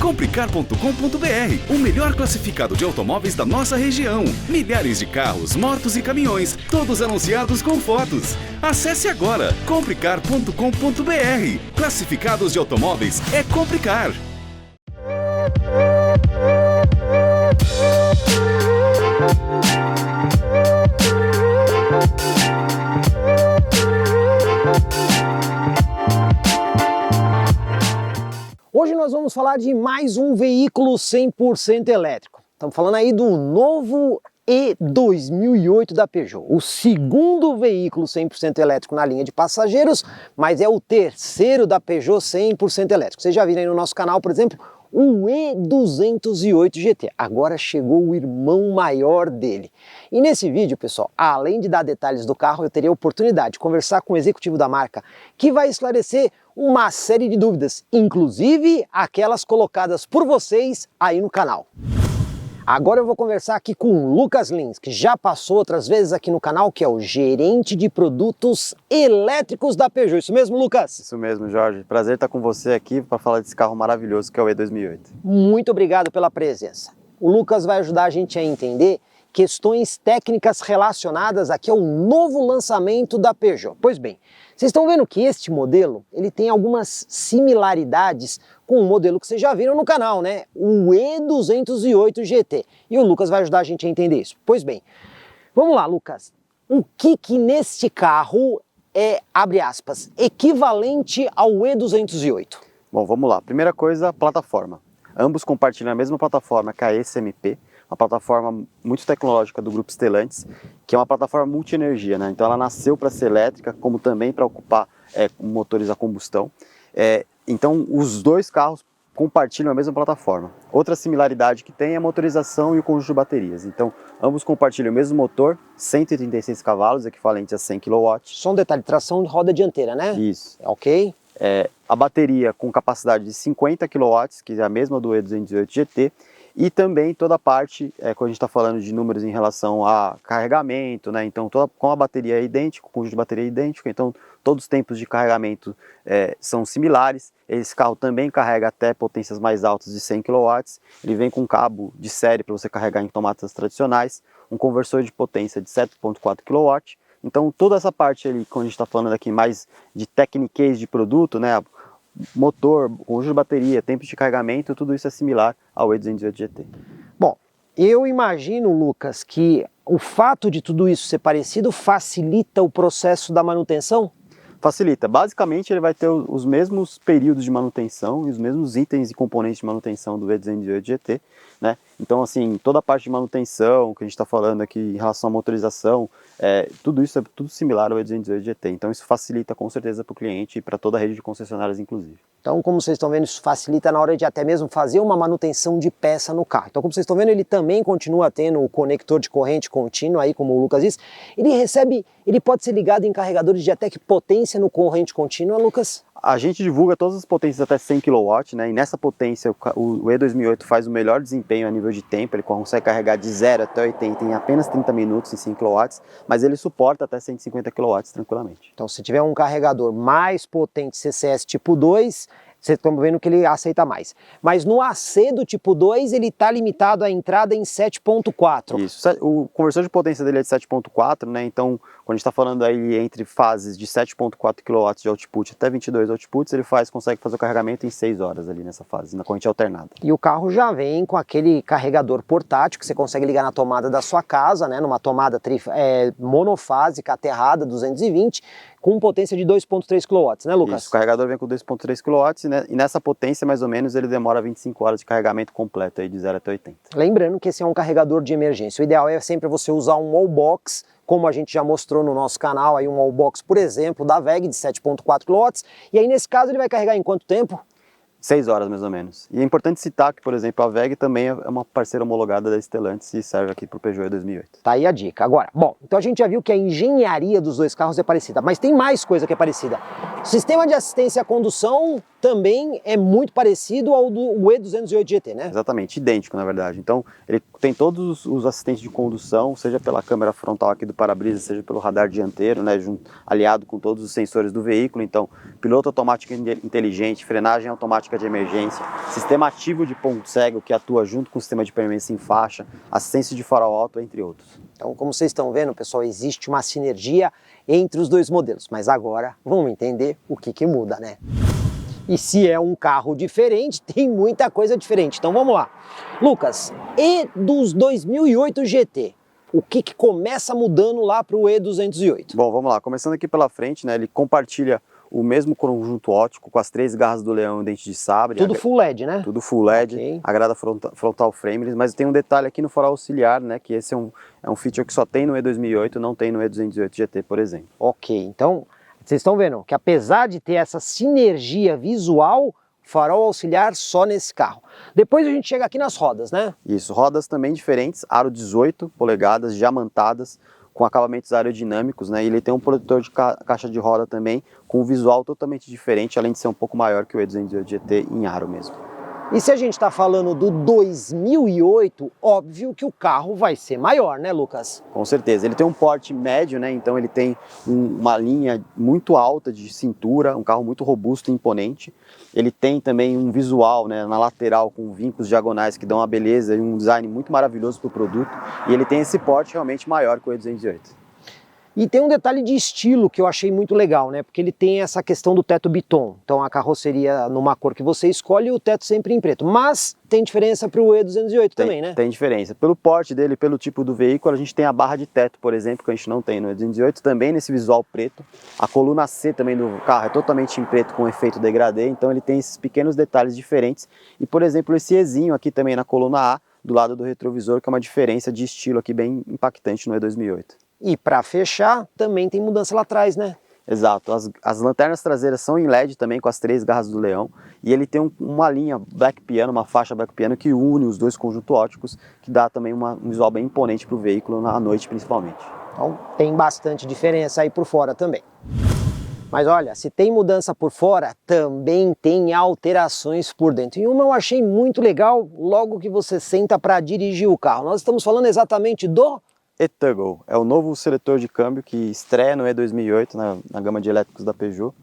Comprecar.com.br, o melhor classificado de automóveis da nossa região. Milhares de carros, motos e caminhões, todos anunciados com fotos. Acesse agora comprecar.com.br. Classificados de automóveis é Comprecar. Hoje nós vamos falar de mais um veículo 100% elétrico. Estamos falando aí do novo E2008 da Peugeot, o segundo veículo 100% elétrico na linha de passageiros, mas é o terceiro da Peugeot 100% elétrico. Vocês já viram aí no nosso canal, por exemplo, o E208 GT. Agora chegou o irmão maior dele. E nesse vídeo, pessoal, além de dar detalhes do carro, eu terei a oportunidade de conversar com o executivo da marca, que vai esclarecer uma série de dúvidas, inclusive aquelas colocadas por vocês aí no canal. Agora eu vou conversar aqui com o Lucas Lins, que já passou outras vezes aqui no canal, que é o gerente de produtos elétricos da Peugeot. Isso mesmo, Lucas? Isso mesmo, Jorge. Prazer estar com você aqui para falar desse carro maravilhoso que é o E2008. Muito obrigado pela presença. O Lucas vai ajudar a gente a entender questões técnicas relacionadas aqui ao novo lançamento da Peugeot. Pois bem, vocês estão vendo que este modelo ele tem algumas similaridades com o modelo que vocês já viram no canal, né? O E208 GT. E o Lucas vai ajudar a gente a entender isso. Pois bem, vamos lá, Lucas. O que neste carro é, abre aspas, equivalente ao E208? Bom, vamos lá. Primeira coisa, plataforma. Ambos compartilham a mesma plataforma que a E-CMP, uma plataforma muito tecnológica do grupo Stellantis, que é uma plataforma multi-energia, né? Então ela nasceu para ser elétrica, como também para ocupar motores a combustão. Então os dois carros compartilham a mesma plataforma. Outra similaridade que tem é a motorização e o conjunto de baterias. Então ambos compartilham o mesmo motor, 136 cavalos, equivalente a 100 kW. Só um detalhe, tração de roda dianteira, né? Isso. Ok. A bateria com capacidade de 50 kW, que é a mesma do E208 GT, e também toda a parte, quando a gente está falando de números em relação a carregamento, né? Então com a bateria é idêntica, o conjunto de bateria é idêntico, então todos os tempos de carregamento são similares. Esse carro também carrega até potências mais altas de 100 kW, ele vem com cabo de série para você carregar em tomadas tradicionais, um conversor de potência de 7.4 kW, então toda essa parte ali, quando a gente está falando aqui mais de tecniquez de produto, né? Motor, conjunto de bateria, tempo de carregamento, tudo isso é similar ao E208 GT. Bom, eu imagino, Lucas, que o fato de tudo isso ser parecido facilita o processo da manutenção? Facilita. Basicamente ele vai ter os mesmos períodos de manutenção e os mesmos itens e componentes de manutenção do E208 GT, né? Então assim, toda a parte de manutenção que a gente está falando aqui em relação à motorização, tudo isso é tudo similar ao E208 GT. Então isso facilita com certeza para o cliente e para toda a rede de concessionárias inclusive. Então, como vocês estão vendo, isso facilita na hora de até mesmo fazer uma manutenção de peça no carro. Então, como vocês estão vendo, ele também continua tendo o conector de corrente contínua, aí como o Lucas disse. Ele pode ser ligado em carregadores de até que potência no corrente contínua, Lucas? A gente divulga todas as potências até 100 kW, né? E nessa potência o E2008 faz o melhor desempenho a nível de tempo, ele consegue carregar de 0 até 80 em apenas 30 minutos em 100 kW, mas ele suporta até 150 kW tranquilamente. Então se tiver um carregador mais potente CCS tipo 2, vocês estão vendo que ele aceita mais. Mas no AC do tipo 2 ele está limitado à entrada em 7.4. Isso, o conversor de potência dele é de 7.4, né? Então quando a gente está falando aí entre fases de 7.4 kW de output até 22 outputs, ele consegue fazer o carregamento em 6 horas ali nessa fase, na corrente alternada. E o carro já vem com aquele carregador portátil que você consegue ligar na tomada da sua casa, né? Numa tomada monofásica aterrada 220, com potência de 2.3 kW, né, Lucas? Isso, o carregador vem com 2.3 kW, né? E nessa potência mais ou menos ele demora 25 horas de carregamento completo aí de 0 até 80. Lembrando que esse é um carregador de emergência. O ideal é sempre você usar um wallbox, como a gente já mostrou no nosso canal, aí um wallbox, por exemplo, da WEG de 7.4 kW. E aí nesse caso ele vai carregar em quanto tempo? 6 horas mais ou menos. E é importante citar que, por exemplo, a WEG também é uma parceira homologada da Stellantis e serve aqui para o Peugeot 2008. Tá aí a dica. Agora, bom, então a gente já viu que a engenharia dos dois carros é parecida, mas tem mais coisa que é parecida. O sistema de assistência à condução também é muito parecido ao do E208 GT, né? Exatamente, idêntico na verdade. Então ele tem todos os assistentes de condução, seja pela câmera frontal aqui do para-brisa, seja pelo radar dianteiro, né, aliado com todos os sensores do veículo. Então piloto automático inteligente, frenagem automática de emergência, sistema ativo de ponto cego que atua junto com o sistema de permanência em faixa, assistência de farol alto, entre outros. Então, como vocês estão vendo, pessoal, existe uma sinergia entre os dois modelos, mas agora vamos entender o que muda, né? E se é um carro diferente, tem muita coisa diferente. Então vamos lá. Lucas, E dos 2008 GT, o que começa mudando lá para o E208? Bom, vamos lá. Começando aqui pela frente, né, ele compartilha o mesmo conjunto óptico com as 3 garras do leão e dente de sabre. Tudo Full LED, né? Tudo Full LED, okay. A grada frontal frameless, mas tem um detalhe aqui no farol auxiliar, né, que esse é um feature que só tem no E2008, não tem no E208 GT, por exemplo. Ok, então vocês estão vendo que apesar de ter essa sinergia visual, farol auxiliar só nesse carro. Depois a gente chega aqui nas rodas, né? Isso, rodas também diferentes, aro 18 polegadas, diamantadas, com acabamentos aerodinâmicos, né? E ele tem um protetor de caixa de roda também, com um visual totalmente diferente, além de ser um pouco maior que o E208 GT em aro mesmo. E se a gente está falando do 2008, óbvio que o carro vai ser maior, né, Lucas? Com certeza. Ele tem um porte médio, né? Então ele tem uma linha muito alta de cintura, um carro muito robusto e imponente. Ele tem também um visual, né, na lateral com vincos diagonais que dão uma beleza e um design muito maravilhoso para o produto. E ele tem esse porte realmente maior que o E208. E tem um detalhe de estilo que eu achei muito legal, né? Porque ele tem essa questão do teto Biton. Então a carroceria numa cor que você escolhe e o teto sempre em preto. Mas tem diferença para o E208 também, né? Tem diferença. Pelo porte dele, pelo tipo do veículo, a gente tem a barra de teto, por exemplo, que a gente não tem no E208, também nesse visual preto. A coluna C também do carro é totalmente em preto com efeito degradê, então ele tem esses pequenos detalhes diferentes. E, por exemplo, esse Ezinho aqui também na coluna A, do lado do retrovisor, que é uma diferença de estilo aqui bem impactante no E2008. E para fechar, também tem mudança lá atrás, né? Exato, as lanternas traseiras são em LED também, com as 3 garras do leão, e ele tem uma linha Black Piano, uma faixa Black Piano que une os dois conjuntos óticos, que dá também um visual bem imponente para o veículo, à noite principalmente. Então tem bastante diferença aí por fora também. Mas olha, se tem mudança por fora, também tem alterações por dentro. E uma eu achei muito legal logo que você senta para dirigir o carro. Nós estamos falando exatamente do e-Toggle é o novo seletor de câmbio que estreia no E2008 na gama de elétricos da Peugeot,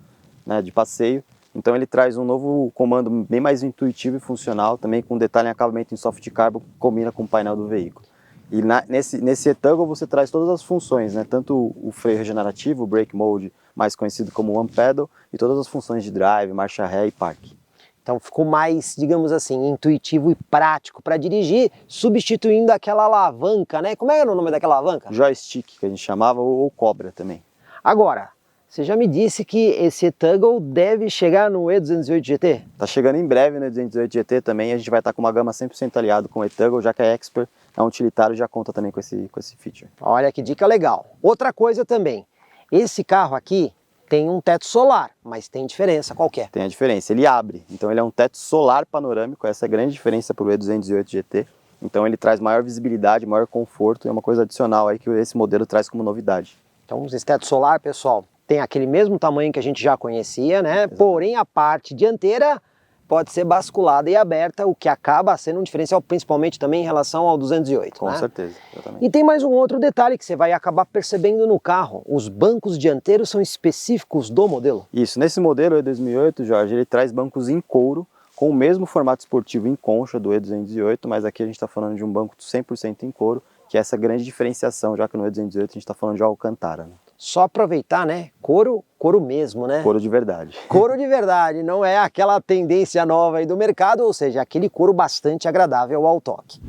né, de passeio. Então ele traz um novo comando bem mais intuitivo e funcional, também com detalhe em acabamento em soft carbon que combina com o painel do veículo. E nesse e-Toggle você traz todas as funções, né, tanto o freio regenerativo, o brake mode, mais conhecido como One Pedal, e todas as funções de drive, marcha ré e parque. Então ficou mais, digamos assim, intuitivo e prático para dirigir, substituindo aquela alavanca, né? Como era o nome daquela alavanca? Joystick, que a gente chamava, ou cobra também. Agora, você já me disse que esse e-Toggle deve chegar no E208 GT? Tá chegando em breve no E208 GT também, a gente vai estar com uma gama 100% aliado com o e-Toggle, já que a Expert é um utilitário e já conta também com esse feature. Olha que dica legal. Outra coisa também, esse carro aqui tem um teto solar, mas tem diferença, qual que é? Tem a diferença, ele abre, então ele é um teto solar panorâmico, essa é a grande diferença para o E208 GT. Então ele traz maior visibilidade, maior conforto, é uma coisa adicional aí que esse modelo traz como novidade. Então esse teto solar, pessoal, tem aquele mesmo tamanho que a gente já conhecia, né? Exato. Porém a parte dianteira pode ser basculada e aberta, o que acaba sendo um diferencial, principalmente também em relação ao 208. Com né? certeza, exatamente. E tem mais um outro detalhe que você vai acabar percebendo no carro. Os bancos dianteiros são específicos do modelo. Isso, nesse modelo E2008, Jorge, ele traz bancos em couro, com o mesmo formato esportivo em concha do E208, mas aqui a gente está falando de um banco 100% em couro, que é essa grande diferenciação, já que no E208 a gente está falando de Alcantara. Né? Só aproveitar, né? Couro mesmo, né? Couro de verdade. Couro de verdade, não é aquela tendência nova aí do mercado, ou seja, aquele couro bastante agradável ao toque.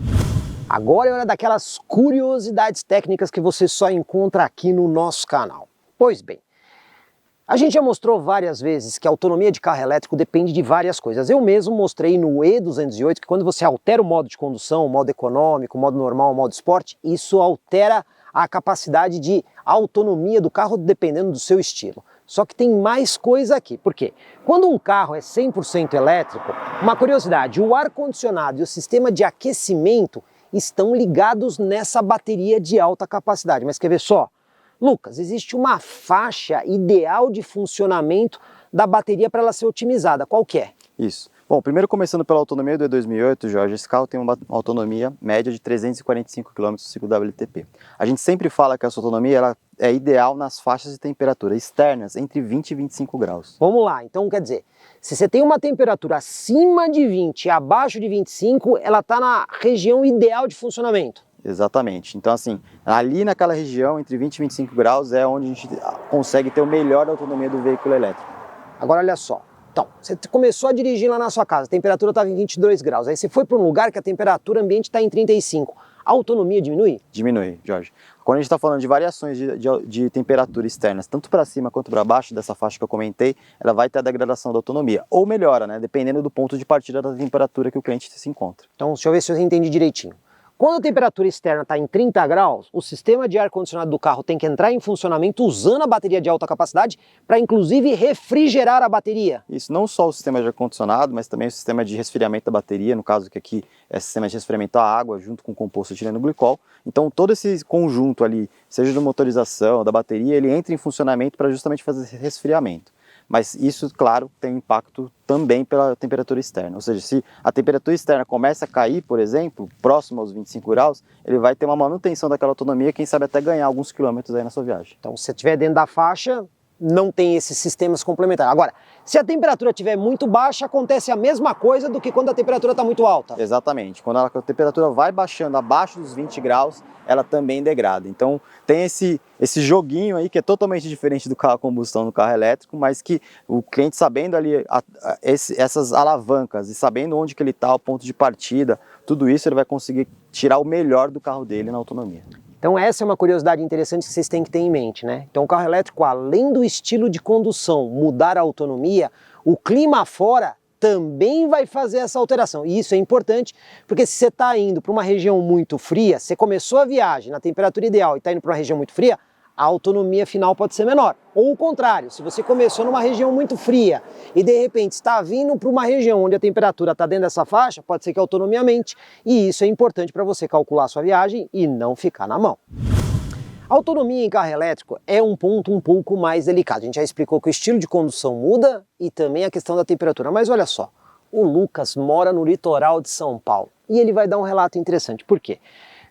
Agora é hora daquelas curiosidades técnicas que você só encontra aqui no nosso canal. Pois bem, a gente já mostrou várias vezes que a autonomia de carro elétrico depende de várias coisas. Eu mesmo mostrei no E208 que quando você altera o modo de condução, o modo econômico, o modo normal, o modo esporte, isso altera a capacidade de autonomia do carro dependendo do seu estilo. Só que tem mais coisa aqui, por quê? Quando um carro é 100% elétrico, uma curiosidade, o ar-condicionado e o sistema de aquecimento estão ligados nessa bateria de alta capacidade. Mas quer ver só? Lucas, existe uma faixa ideal de funcionamento da bateria para ela ser otimizada. Qual que é? Isso. Bom, primeiro começando pela autonomia do E2008, Jorge, esse carro tem uma autonomia média de 345 km no ciclo WLTP. A gente sempre fala que essa autonomia ela é ideal nas faixas de temperatura externas entre 20 e 25 graus. Vamos lá, então quer dizer, se você tem uma temperatura acima de 20 e abaixo de 25, ela está na região ideal de funcionamento. Exatamente. Então assim, ali naquela região entre 20 e 25 graus é onde a gente consegue ter o melhor da autonomia do veículo elétrico. Agora olha só. Então, você começou a dirigir lá na sua casa, a temperatura estava em 22 graus, aí você foi para um lugar que a temperatura ambiente está em 35. A autonomia diminui? Diminui, Jorge. Quando a gente está falando de variações de temperatura externas, tanto para cima quanto para baixo dessa faixa que eu comentei, ela vai ter a degradação da autonomia, ou melhora, né, dependendo do ponto de partida da temperatura que o cliente se encontra. Então, deixa eu ver se eu entendi direitinho. Quando a temperatura externa está em 30 graus, o sistema de ar-condicionado do carro tem que entrar em funcionamento usando a bateria de alta capacidade para, inclusive, refrigerar a bateria. Isso, não só o sistema de ar-condicionado, mas também o sistema de resfriamento da bateria, no caso que aqui é o sistema de resfriamento da água, junto com o composto etileno-glicol. Então, todo esse conjunto ali, seja da motorização, da bateria, ele entra em funcionamento para justamente fazer esse resfriamento. Mas isso, claro, tem impacto também pela temperatura externa. Ou seja, se a temperatura externa começa a cair, por exemplo, próximo aos 25 graus, ele vai ter uma manutenção daquela autonomia, quem sabe até ganhar alguns quilômetros aí na sua viagem. Então, se você estiver dentro da faixa, não tem esses sistemas complementares. Agora, se a temperatura estiver muito baixa, acontece a mesma coisa do que quando a temperatura está muito alta. Exatamente. Quando a temperatura vai baixando abaixo dos 20 graus, ela também degrada. Então, tem esse joguinho aí que é totalmente diferente do carro a combustão no carro elétrico, mas que o cliente sabendo ali essas alavancas e sabendo onde que ele está, o ponto de partida, tudo isso ele vai conseguir tirar o melhor do carro dele na autonomia. Então essa é uma curiosidade interessante que vocês têm que ter em mente, né? Então o carro elétrico, além do estilo de condução mudar a autonomia, o clima fora também vai fazer essa alteração. E isso é importante, porque se você está indo para uma região muito fria, você começou a viagem na temperatura ideal e está indo para uma região muito fria, a autonomia final pode ser menor. Ou o contrário, se você começou numa região muito fria e de repente está vindo para uma região onde a temperatura está dentro dessa faixa, pode ser que a autonomia aumente. E isso é importante para você calcular a sua viagem e não ficar na mão. A autonomia em carro elétrico é um ponto um pouco mais delicado. A gente já explicou que o estilo de condução muda e também a questão da temperatura. Mas olha só, o Lucas mora no litoral de São Paulo e ele vai dar um relato interessante. Por quê?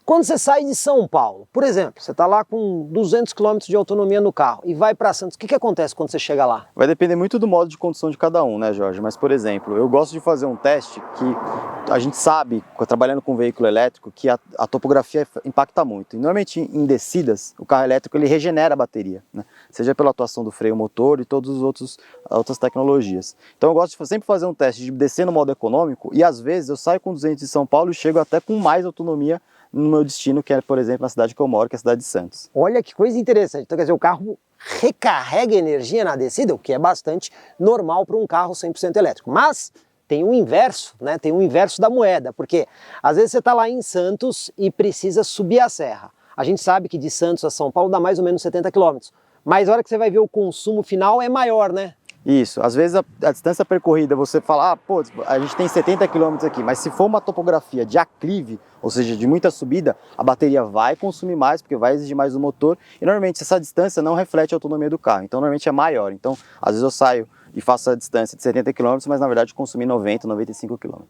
Quando você sai de São Paulo, por exemplo, você está lá com 200 km de autonomia no carro e vai para Santos, o que acontece quando você chega lá? Vai depender muito do modo de condução de cada um, né, Jorge? Mas, por exemplo, eu gosto de fazer um teste que a gente sabe, trabalhando com veículo elétrico, que a topografia impacta muito. E, normalmente, em descidas, o carro elétrico ele regenera a bateria, né? Seja pela atuação do freio motor e todas as outras tecnologias. Então, eu gosto de sempre fazer um teste de descer no modo econômico e, às vezes, eu saio com 200 de São Paulo e chego até com mais autonomia no meu destino, que é, por exemplo, na cidade que eu moro, que é a cidade de Santos. Olha que coisa interessante. Então, quer dizer, o carro recarrega energia na descida, o que é bastante normal para um carro 100% elétrico. Mas tem o inverso, né? Tem o inverso da moeda, porque às vezes você está lá em Santos e precisa subir a serra. A gente sabe que de Santos a São Paulo dá mais ou menos 70 km. Mas a hora que você vai ver o consumo final é maior, né? Isso, às vezes a distância percorrida, você fala, pô, a gente tem 70 km aqui, mas se for uma topografia de aclive, ou seja, de muita subida, a bateria vai consumir mais, porque vai exigir mais do motor, e normalmente essa distância não reflete a autonomia do carro, então normalmente é maior. Então, às vezes eu saio e faço a distância de 70 km, mas na verdade consumi 90, 95 km.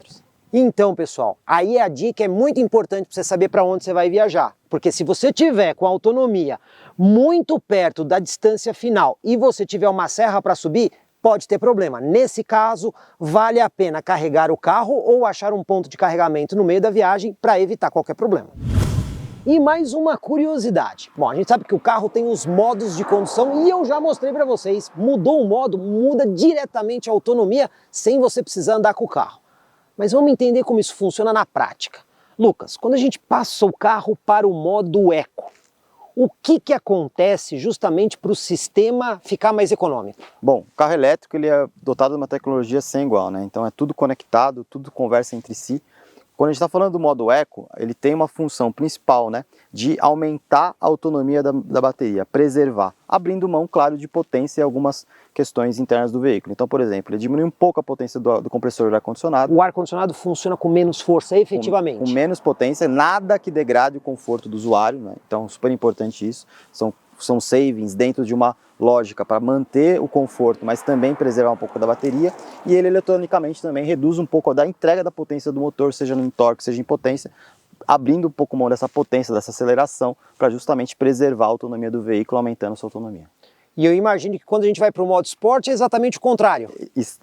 Então, pessoal, aí a dica é muito importante para você saber para onde você vai viajar. Porque se você tiver com a autonomia muito perto da distância final e você tiver uma serra para subir, pode ter problema. Nesse caso, vale a pena carregar o carro ou achar um ponto de carregamento no meio da viagem para evitar qualquer problema. E mais uma curiosidade. Bom, a gente sabe que o carro tem os modos de condução e eu já mostrei para vocês. Mudou o modo, muda diretamente a autonomia sem você precisar andar com o carro. Mas vamos entender como isso funciona na prática. Lucas, quando a gente passa o carro para o modo eco, o que acontece justamente para o sistema ficar mais econômico? Bom, o carro elétrico ele é dotado de uma tecnologia sem igual, né? Então é tudo conectado, tudo conversa entre si. Quando a gente está falando do modo eco, ele tem uma função principal, né, de aumentar a autonomia da bateria, preservar, abrindo mão, claro, de potência e algumas questões internas do veículo. Então, por exemplo, ele diminui um pouco a potência do compressor do ar-condicionado. O ar-condicionado funciona com menos força, efetivamente. Com menos potência, nada que degrade o conforto do usuário, né? Então, super importante isso. São são savings dentro de uma lógica para manter o conforto, mas também preservar um pouco da bateria, e ele eletronicamente também reduz um pouco da entrega da potência do motor, seja em torque, seja em potência, abrindo um pouco mão dessa potência, dessa aceleração, para justamente preservar a autonomia do veículo, aumentando a sua autonomia. E eu imagino que quando a gente vai para o modo esporte é exatamente o contrário.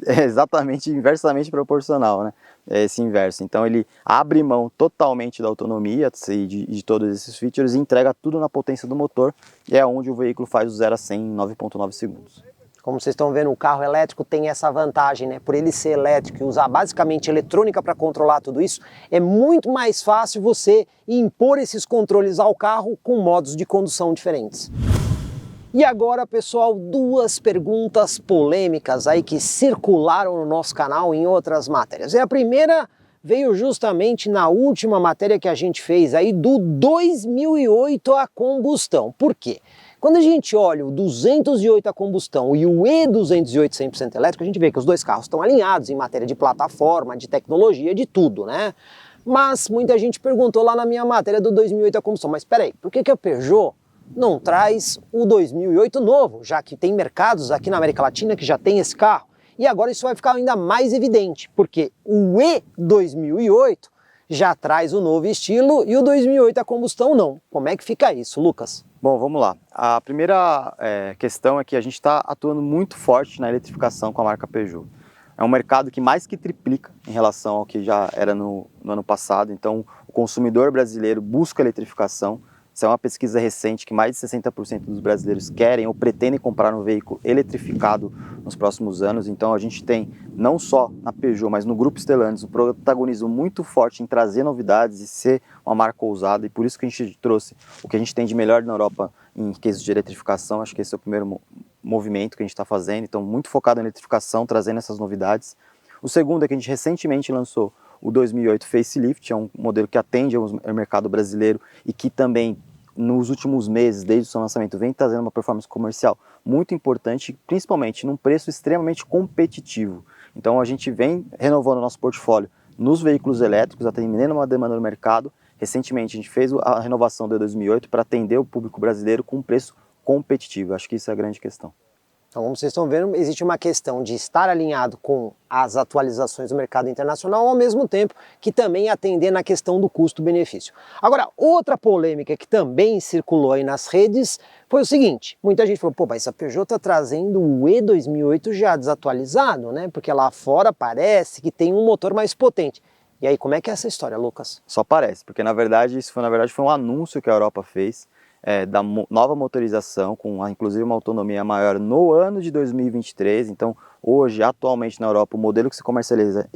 É exatamente inversamente proporcional, né? É esse inverso. Então ele abre mão totalmente da autonomia de todos esses features e entrega tudo na potência do motor, e é onde o veículo faz o 0 a 100 em 9,9 segundos. Como vocês estão vendo, o carro elétrico tem essa vantagem, né? Por ele ser elétrico e usar basicamente eletrônica para controlar tudo isso, é muito mais fácil você impor esses controles ao carro com modos de condução diferentes. E agora, pessoal, duas perguntas polêmicas aí que circularam no nosso canal em outras matérias. E a primeira veio justamente na última matéria que a gente fez aí do 2008 a combustão. Por quê? Quando a gente olha o 208 a combustão e o E208 100% elétrico, a gente vê que os dois carros estão alinhados em matéria de plataforma, de tecnologia, de tudo, né? Mas muita gente perguntou lá na minha matéria do 2008 a combustão, mas peraí, por que a Peugeot não traz o 2008 novo, já que tem mercados aqui na América Latina que já tem esse carro? E agora isso vai ficar ainda mais evidente, porque o E2008 já traz o novo estilo e o 2008 a combustão não. Como é que fica isso, Lucas? Bom, vamos lá. A primeira questão é que a gente está atuando muito forte na eletrificação com a marca Peugeot. É um mercado que mais que triplica em relação ao que já era no ano passado, então o consumidor brasileiro busca eletrificação. Isso é uma pesquisa recente que mais de 60% dos brasileiros querem ou pretendem comprar um veículo eletrificado nos próximos anos. Então a gente tem, não só na Peugeot, mas no Grupo Stellantis, um protagonismo muito forte em trazer novidades e ser uma marca ousada. E por isso que a gente trouxe o que a gente tem de melhor na Europa em quesito de eletrificação. Acho que esse é o primeiro movimento que a gente está fazendo. Então muito focado em eletrificação, trazendo essas novidades. O segundo é que a gente recentemente lançou o 2008 Facelift, é um modelo que atende ao mercado brasileiro e que também nos últimos meses, desde o seu lançamento, vem trazendo uma performance comercial muito importante, principalmente num preço extremamente competitivo. Então a gente vem renovando o nosso portfólio nos veículos elétricos, atendendo uma demanda no mercado. Recentemente a gente fez a renovação do 2008 para atender o público brasileiro com um preço competitivo. Acho que isso é a grande questão. Então, como vocês estão vendo, existe uma questão de estar alinhado com as atualizações do mercado internacional, ao mesmo tempo que também atender na questão do custo-benefício. Agora, outra polêmica que também circulou aí nas redes foi o seguinte: muita gente falou, pô, mas a Peugeot está trazendo o E2008 já desatualizado, né? Porque lá fora parece que tem um motor mais potente. E aí, como é que é essa história, Lucas? Só parece, porque na verdade isso foi um anúncio que a Europa fez, da nova motorização, com inclusive uma autonomia maior no ano de 2023. Então hoje, atualmente na Europa, o modelo que se comercializa,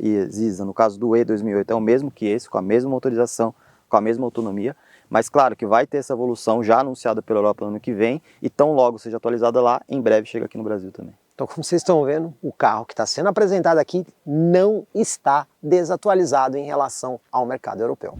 no caso do E2008, é o mesmo que esse, com a mesma motorização, com a mesma autonomia, mas claro que vai ter essa evolução já anunciada pela Europa no ano que vem, e tão logo seja atualizada lá, em breve chega aqui no Brasil também. Então, como vocês estão vendo, o carro que está sendo apresentado aqui não está desatualizado em relação ao mercado europeu.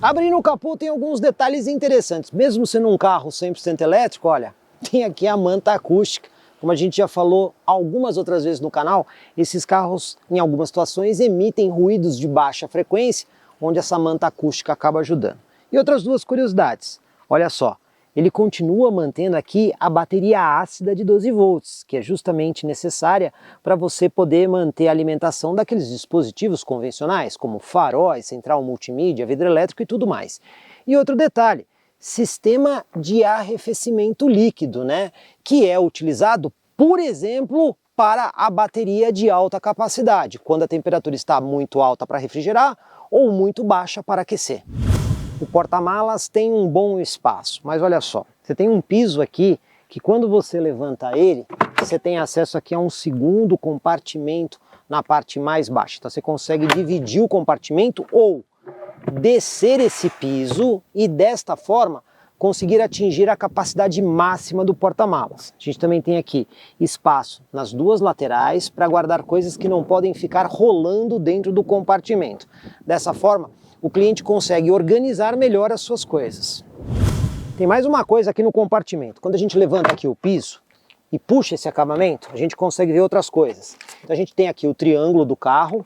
Abrindo o capô tem alguns detalhes interessantes. Mesmo sendo um carro 100% elétrico, olha, tem aqui a manta acústica. Como a gente já falou algumas outras vezes no canal, esses carros, em algumas situações, emitem ruídos de baixa frequência, onde essa manta acústica acaba ajudando. E outras duas curiosidades. Olha só, ele continua mantendo aqui a bateria ácida de 12 volts, que é justamente necessária para você poder manter a alimentação daqueles dispositivos convencionais, como faróis, central multimídia, vidro elétrico e tudo mais. E outro detalhe, sistema de arrefecimento líquido, né? Que é utilizado, por exemplo, para a bateria de alta capacidade, quando a temperatura está muito alta para refrigerar ou muito baixa para aquecer. O porta-malas tem um bom espaço, mas olha só, você tem um piso aqui que quando você levanta ele, você tem acesso aqui a um segundo compartimento na parte mais baixa. Então você consegue dividir o compartimento ou descer esse piso e desta forma conseguir atingir a capacidade máxima do porta-malas. A gente também tem aqui espaço nas duas laterais para guardar coisas que não podem ficar rolando dentro do compartimento. Dessa forma, o cliente consegue organizar melhor as suas coisas. Tem mais uma coisa aqui no compartimento. Quando a gente levanta aqui o piso e puxa esse acabamento, a gente consegue ver outras coisas. Então a gente tem aqui o triângulo do carro,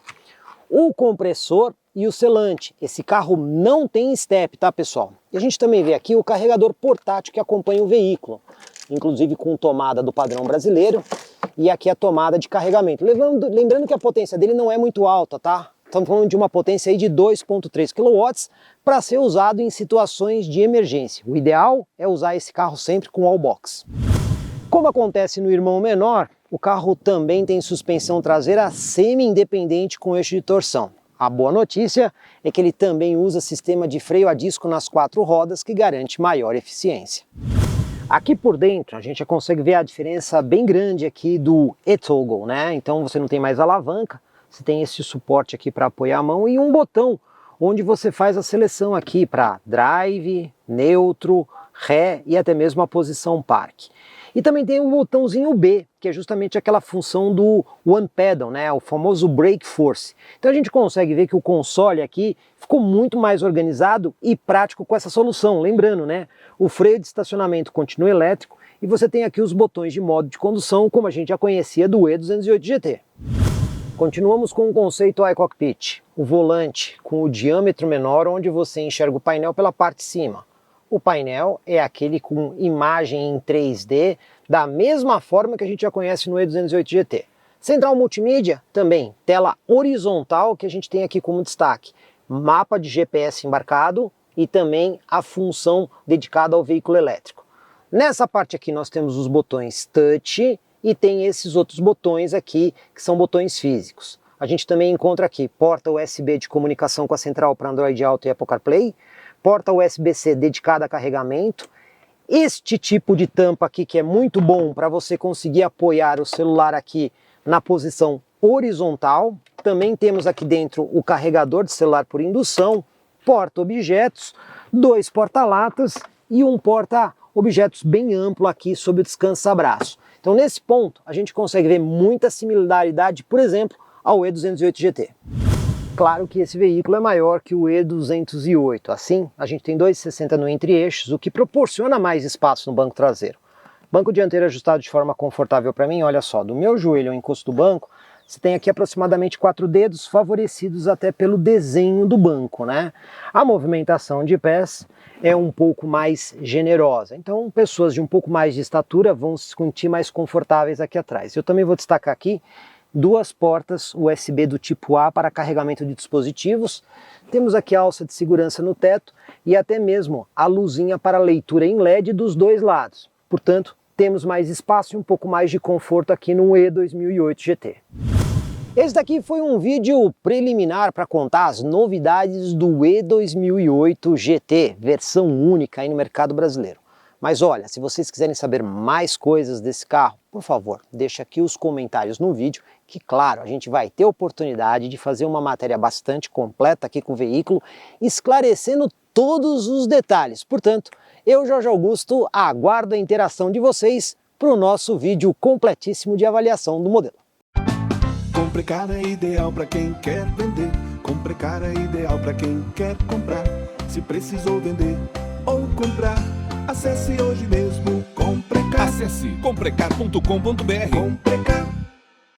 o compressor e o selante. Esse carro não tem step, tá, pessoal? E a gente também vê aqui o carregador portátil que acompanha o veículo, inclusive com tomada do padrão brasileiro, e aqui a tomada de carregamento. Lembrando que a potência dele não é muito alta, tá? Estamos falando de uma potência aí de 2,3 kW para ser usado em situações de emergência. O ideal é usar esse carro sempre com wallbox. Como acontece no irmão menor, o carro também tem suspensão traseira semi-independente com eixo de torção. A boa notícia é que ele também usa sistema de freio a disco nas 4 rodas, que garante maior eficiência. Aqui por dentro a gente já consegue ver a diferença bem grande aqui do e-toggle, né? Então você não tem mais alavanca, você tem esse suporte aqui para apoiar a mão e um botão onde você faz a seleção aqui para drive, neutro, ré e até mesmo a posição park. E também tem o botãozinho B, que é justamente aquela função do One Pedal, né? O famoso Brake Force. Então a gente consegue ver que o console aqui ficou muito mais organizado e prático com essa solução. Lembrando, né? O freio de estacionamento continua elétrico e você tem aqui os botões de modo de condução, como a gente já conhecia do E208 GT. Continuamos com o conceito iCockpit, o volante com o diâmetro menor onde você enxerga o painel pela parte de cima. O painel é aquele com imagem em 3D, da mesma forma que a gente já conhece no E208 GT. Central multimídia, também, tela horizontal que a gente tem aqui como destaque. Mapa de GPS embarcado e também a função dedicada ao veículo elétrico. Nessa parte aqui nós temos os botões touch e tem esses outros botões aqui que são botões físicos. A gente também encontra aqui porta USB de comunicação com a central para Android Auto e Apple CarPlay, porta USB-C dedicada a carregamento, este tipo de tampa aqui que é muito bom para você conseguir apoiar o celular aqui na posição horizontal. Também temos aqui dentro o carregador de celular por indução, porta-objetos, 2 porta-latas e um porta-objetos bem amplo aqui sob o descansa-braço. Então nesse ponto a gente consegue ver muita similaridade, por exemplo, ao E208 GT. Claro que esse veículo é maior que o E208, assim a gente tem 2,60 no entre-eixos, o que proporciona mais espaço no banco traseiro. Banco dianteiro ajustado de forma confortável para mim, olha só, do meu joelho ao encosto do banco, você tem aqui aproximadamente 4 dedos, favorecidos até pelo desenho do banco, né? A movimentação de pés é um pouco mais generosa, então pessoas de um pouco mais de estatura vão se sentir mais confortáveis aqui atrás. Eu também vou destacar aqui 2 portas USB do tipo A para carregamento de dispositivos, temos aqui a alça de segurança no teto e até mesmo a luzinha para leitura em LED dos 2 lados. Portanto, temos mais espaço e um pouco mais de conforto aqui no E2008 GT. Esse daqui foi um vídeo preliminar para contar as novidades do E2008 GT, versão única aí no mercado brasileiro. Mas olha, se vocês quiserem saber mais coisas desse carro, por favor, deixa aqui os comentários no vídeo, que claro, a gente vai ter oportunidade de fazer uma matéria bastante completa aqui com o veículo, esclarecendo todos os detalhes. Portanto, eu, Jorge Augusto, aguardo a interação de vocês para o nosso vídeo completíssimo de avaliação do modelo. Comprecar é ideal para quem quer vender. Comprecar é ideal para quem quer comprar. Se precisou vender ou comprar, acesse hoje mesmo Comprecar. Acesse comprecar.com.br. Comprecar.